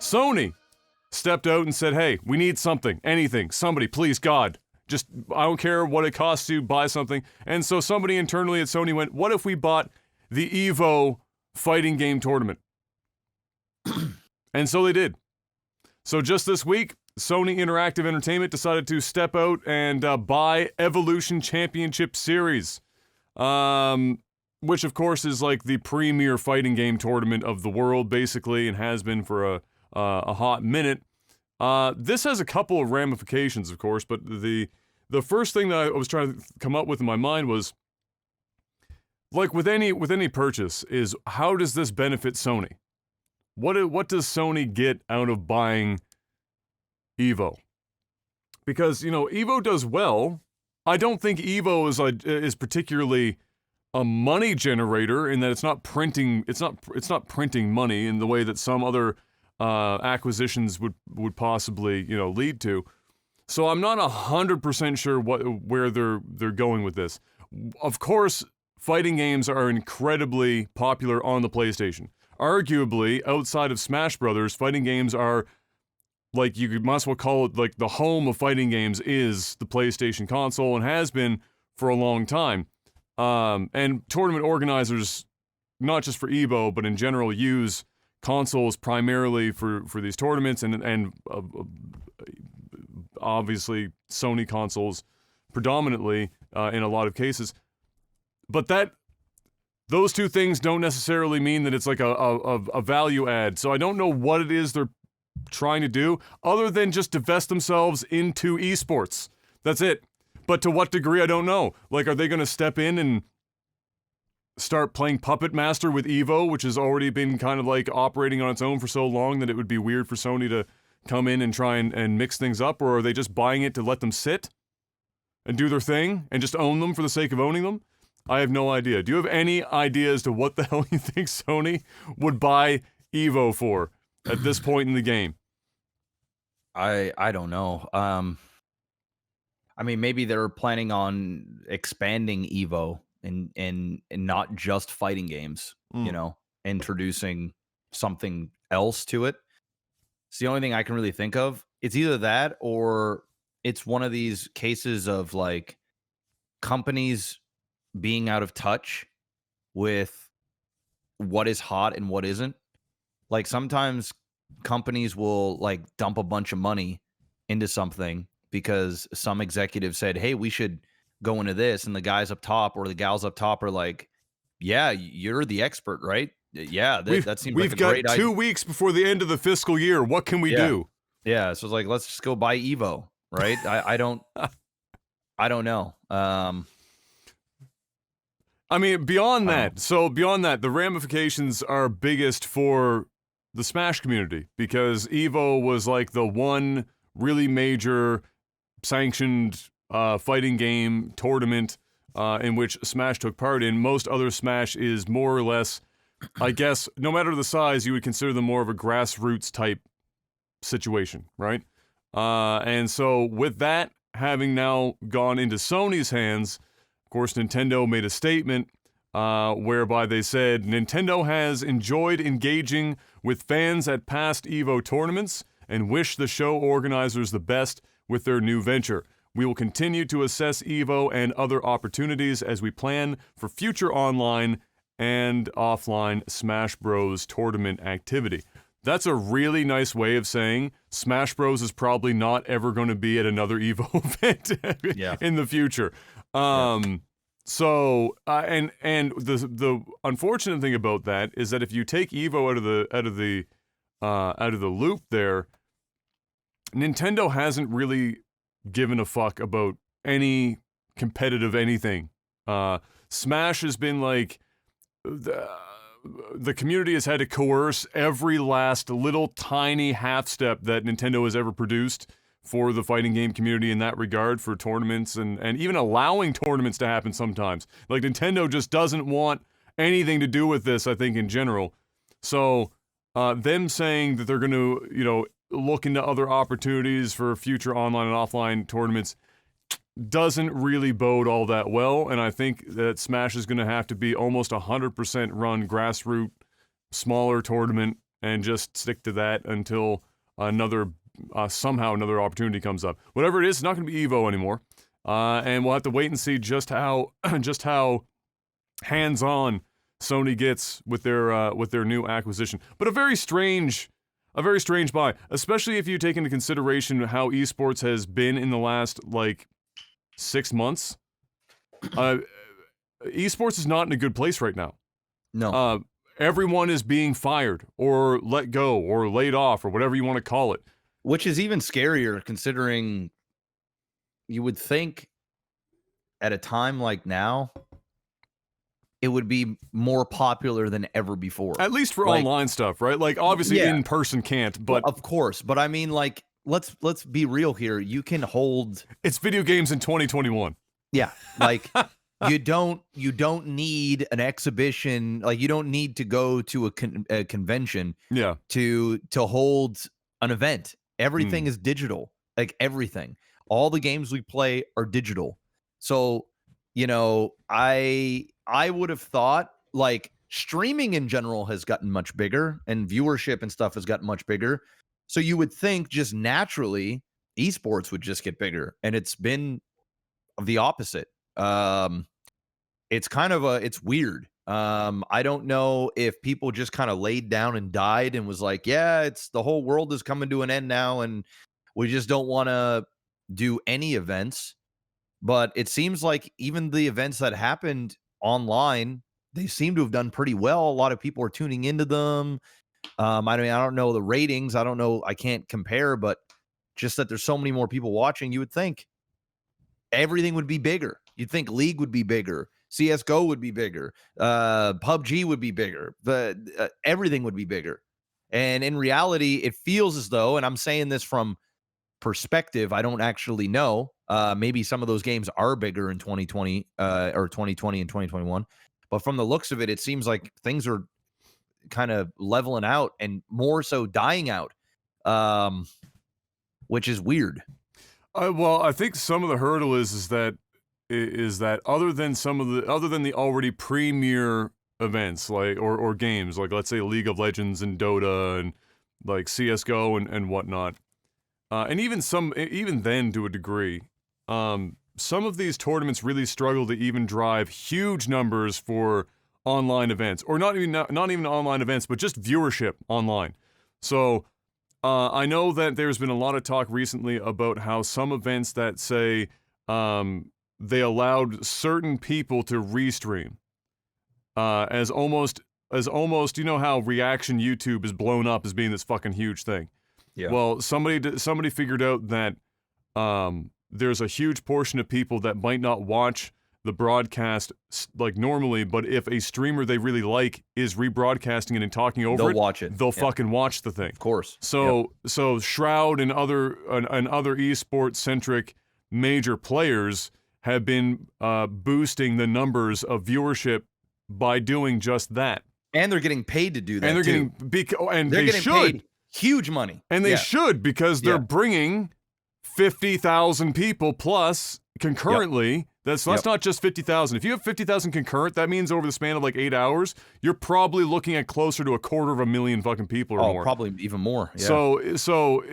Sony stepped out and said, hey, we need something, anything, somebody, please, God. Just, I don't care what it costs to buy something. And so somebody internally at Sony went, what if we bought the EVO fighting game tournament? And so they did. So just this week, Sony Interactive Entertainment decided to step out and buy Evolution Championship Series, which of course is like the premier fighting game tournament of the world, basically, and has been for a hot minute. This has a couple of ramifications, of course, but the first thing that I was trying to come up with in my mind was, like with any purchase, is how does this benefit Sony? What does Sony get out of buying EVO? Because, you know, EVO does well. I don't think EVO is particularly a money generator in that it's not printing money in the way that some other acquisitions would possibly, you know, lead to. So I'm not 100% sure where they're going with this. Of course, fighting games are incredibly popular on the PlayStation. Arguably, outside of Smash Brothers, fighting games are, like, you might as well call it, like, the home of fighting games is the PlayStation console and has been for a long time. And tournament organizers, not just for EVO, but in general, use consoles primarily for these tournaments, and obviously Sony consoles predominantly in a lot of cases. But those two things don't necessarily mean that it's like a value add. So I don't know what it is they're trying to do other than just divest themselves into esports. That's it. But to what degree, I don't know. Like, are they going to step in and start playing Puppet Master with EVO, which has already been kind of like operating on its own for so long that it would be weird for Sony to come in and try and mix things up? Or are they just buying it to let them sit and do their thing and just own them for the sake of owning them? I have no idea. Do you have any idea as to what the hell you think Sony would buy EVO for at this point in the game? I don't know. I mean, maybe they're planning on expanding EVO and not just fighting games, you know, introducing something else to it. It's the only thing I can really think of. It's either that or it's one of these cases of like companies being out of touch with what is hot and what isn't. Like sometimes companies will like dump a bunch of money into something because some executive said, hey, we should go into this. And the guys up top or the gals up top are like, yeah, you're the expert, right? Yeah, that seems like a great idea. We've got 2 weeks before the end of the fiscal year. What can we do? Yeah, so it's like, let's just go buy EVO, right? I don't know. I mean, beyond that, the ramifications are biggest for the Smash community because EVO was like the one really major sanctioned fighting game tournament in which Smash took part in. Most other Smash is more or less, I guess, no matter the size, you would consider them more of a grassroots type situation, right? And so with that having now gone into Sony's hands, of course, Nintendo made a statement whereby they said, Nintendo has enjoyed engaging with fans at past EVO tournaments and wish the show organizers the best with their new venture. We will continue to assess EVO and other opportunities as we plan for future online and offline Smash Bros. Tournament activity. That's a really nice way of saying Smash Bros. Is probably not ever going to be at another EVO event in the future. So, and the unfortunate thing about that is that if you take EVO out of the loop there, Nintendo hasn't really given a fuck about any competitive anything. Smash has been like, the community has had to coerce every last little tiny half step that Nintendo has ever produced for the fighting game community in that regard, for tournaments and even allowing tournaments to happen sometimes. Like, Nintendo just doesn't want anything to do with this, I think, in general. So, them saying that they're going to, you know, look into other opportunities for future online and offline tournaments doesn't really bode all that well, and I think that Smash is going to have to be almost 100% run grassroots, smaller tournament, and just stick to that until somehow another opportunity comes up. Whatever it is, it's not going to be EVO anymore, and we'll have to wait and see just how hands-on Sony gets with their new acquisition. But a very strange buy, especially if you take into consideration how esports has been in the last 6 months. Esports is not in a good place right now. No. Everyone is being fired or let go or laid off or whatever you want to call it. Which is even scarier considering you would think at a time like now, it would be more popular than ever before. At least for online stuff, right? Like, obviously in person can't, but... Well, of course. But I mean, let's be real here. You can hold... It's video games in 2021. Yeah. You don't need an exhibition. You don't need to go to a convention to hold an event. Everything is digital. Everything. All the games we play are digital. So, I would have thought streaming in general has gotten much bigger and viewership and stuff has gotten much bigger. So you would think just naturally esports would just get bigger, and it's been the opposite. It's kind of it's weird. I don't know if people just kind of laid down and died and was like, yeah, it's the whole world is coming to an end now and we just don't want to do any events. But it seems like even the events that happened online, they seem to have done pretty well. A lot of people are tuning into them. I mean, I don't know the ratings. I don't know. I can't compare, but just that there's so many more people watching, you would think everything would be bigger. You'd think League would be bigger. CSGO would be bigger. PUBG would be bigger. Everything would be bigger. And in reality, it feels as though, and I'm saying this from perspective, I don't actually know. Maybe some of those games are bigger in 2020 or 2020 and 2021. But from the looks of it, it seems like things are kind of leveling out and more so dying out, which is weird. Well, I think some of the hurdle is that other than the already premier events or games let's say League of Legends and Dota and CS:GO and whatnot, and even then to a degree, some of these tournaments really struggle to even drive huge numbers for online events, or not even online events, but just viewership online. So I know that there's been a lot of talk recently about how some events that say they allowed certain people to restream as almost how reaction YouTube is blown up as being this fucking huge thing. Yeah. Well, somebody figured out that there's a huge portion of people that might not watch the broadcast normally, but if a streamer they really like is rebroadcasting it and talking over they'll watch it. They'll fucking watch the thing. Of course. So Shroud and other esports centric major players have been boosting the numbers of viewership by doing just that. And they're getting paid to do that. And they're getting paid huge money. And they should, because they're bringing 50,000 people plus concurrently. Yep. That's not just 50,000. If you have 50,000 concurrent, that means over the span of 8 hours, you're probably looking at closer to 250,000 fucking people or more. Probably even more. Yeah. So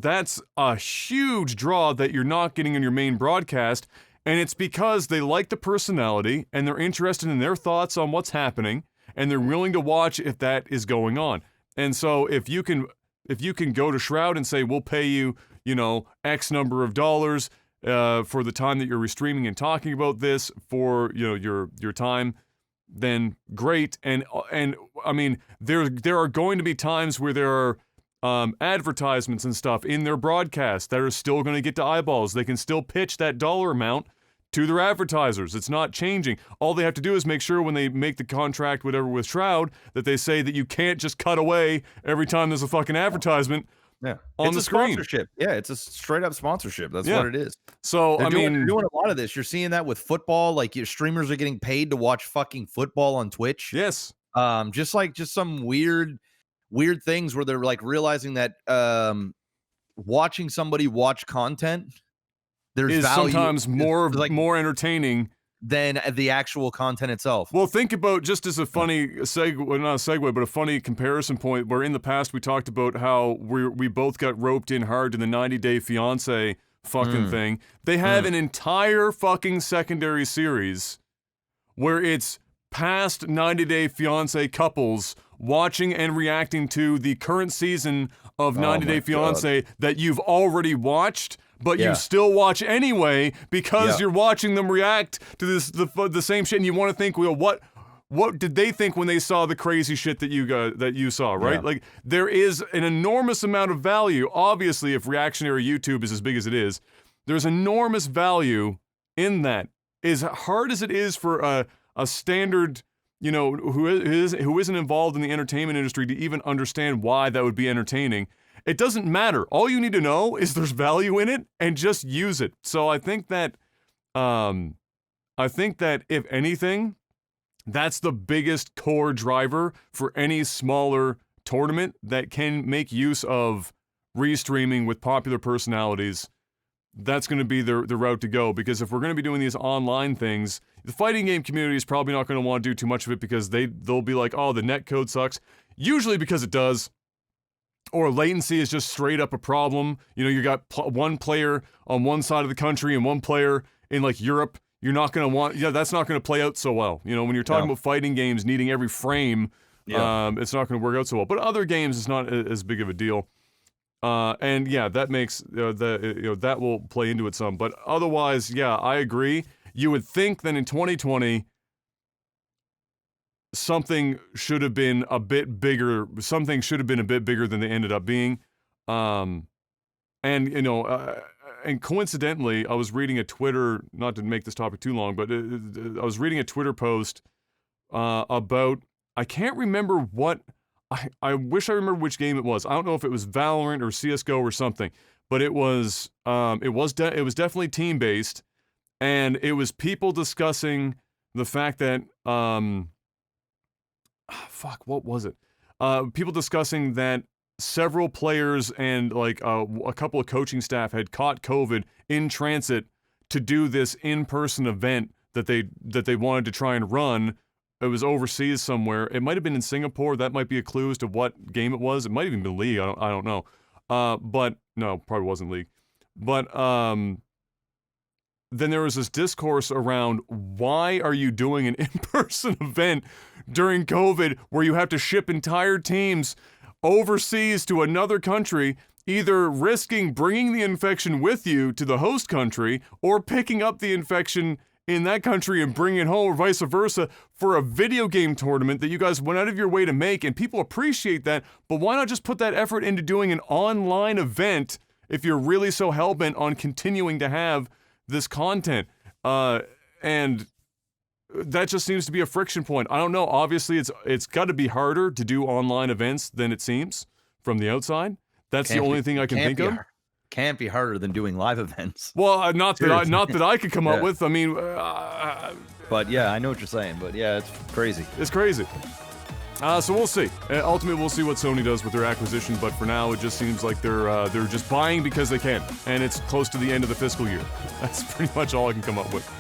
that's a huge draw that you're not getting in your main broadcast, and it's because they like the personality and they're interested in their thoughts on what's happening, and they're willing to watch if that is going on. And so if you can go to Shroud and say, we'll pay you, X number of dollars for the time that you're restreaming and talking about this for your time, then great. And I mean, there are going to be times where there are advertisements and stuff in their broadcast that are still going to get to eyeballs. They can still pitch that dollar amount to their advertisers. It's not changing. All they have to do is make sure when they make the contract, whatever, with Shroud, that they say that you can't just cut away every time there's a fucking advertisement. Yeah, on the screen. Sponsorship. Yeah, it's a straight up sponsorship. That's what it is. So they're doing a lot of this. You're seeing that with football. Your streamers are getting paid to watch fucking football on Twitch. Yes. Just some weird things where they're realizing that watching somebody watch content, there's is value. Sometimes more entertaining than the actual content itself. Well, think about, just as a funny segue, well, not a segue, but a funny comparison point, where in the past we talked about how we both got roped in hard to the 90-Day Fiancé fucking thing. They have an entire fucking secondary series where it's past 90-Day Fiancé couples watching and reacting to the current season of 90-Day Fiancé that you've already watched, but you still watch anyway because you're watching them react to the same shit, and you want to think, well, what did they think when they saw the crazy shit that you saw, right? Yeah. Like, there is an enormous amount of value. Obviously, if reactionary YouTube is as big as it is, there's enormous value in that. As hard as it is for a standard, who isn't involved in the entertainment industry to even understand why that would be entertaining, it doesn't matter. All you need to know is there's value in it, and just use it. So I think that if anything, that's the biggest core driver for any smaller tournament that can make use of restreaming with popular personalities. That's going to be the route to go, because if we're going to be doing these online things, the fighting game community is probably not going to want to do too much of it, because they'll be like, oh, the netcode sucks. Usually because it does. Or latency is just straight up a problem. You got one player on one side of the country and one player in like Europe. You're not going to want, that's not going to play out so well. When you're talking about fighting games needing every frame, it's not going to work out so well. But other games, it's not as big of a deal. And that makes that will play into it some. But otherwise, I agree. You would think that in 2020, something should have been a bit bigger. Something should have been a bit bigger than they ended up being. And coincidentally, I was reading a Twitter, not to make this topic too long, but I was reading a Twitter post about, I can't remember what. I wish I remember which game it was. I don't know if it was Valorant or CS:GO or something, but it was definitely team based, and it was people discussing the fact that what was it? People discussing that several players and like a couple of coaching staff had caught COVID in transit to do this in-person event that they wanted to try and run. It was overseas somewhere. It might have been in Singapore. That might be a clue as to what game it was. It might have even been League. I don't know. But no, probably wasn't League. But then there was this discourse around, why are you doing an in-person event during COVID where you have to ship entire teams overseas to another country, either risking bringing the infection with you to the host country or picking up the infection in that country and bring it home, or vice versa, for a video game tournament that you guys went out of your way to make, and people appreciate that, but why not just put that effort into doing an online event if you're really so hell-bent on continuing to have this content? And that just seems to be a friction point. I don't know, obviously it's got to be harder to do online events than it seems from the outside. That's the only thing I can think of. Can't be harder than doing live events. Well, not that I could come up with. I mean, but yeah, I know what you're saying. But yeah, it's crazy. It's crazy. So we'll see. Ultimately, we'll see what Sony does with their acquisition. But for now, it just seems like they're just buying because they can, and it's close to the end of the fiscal year. That's pretty much all I can come up with.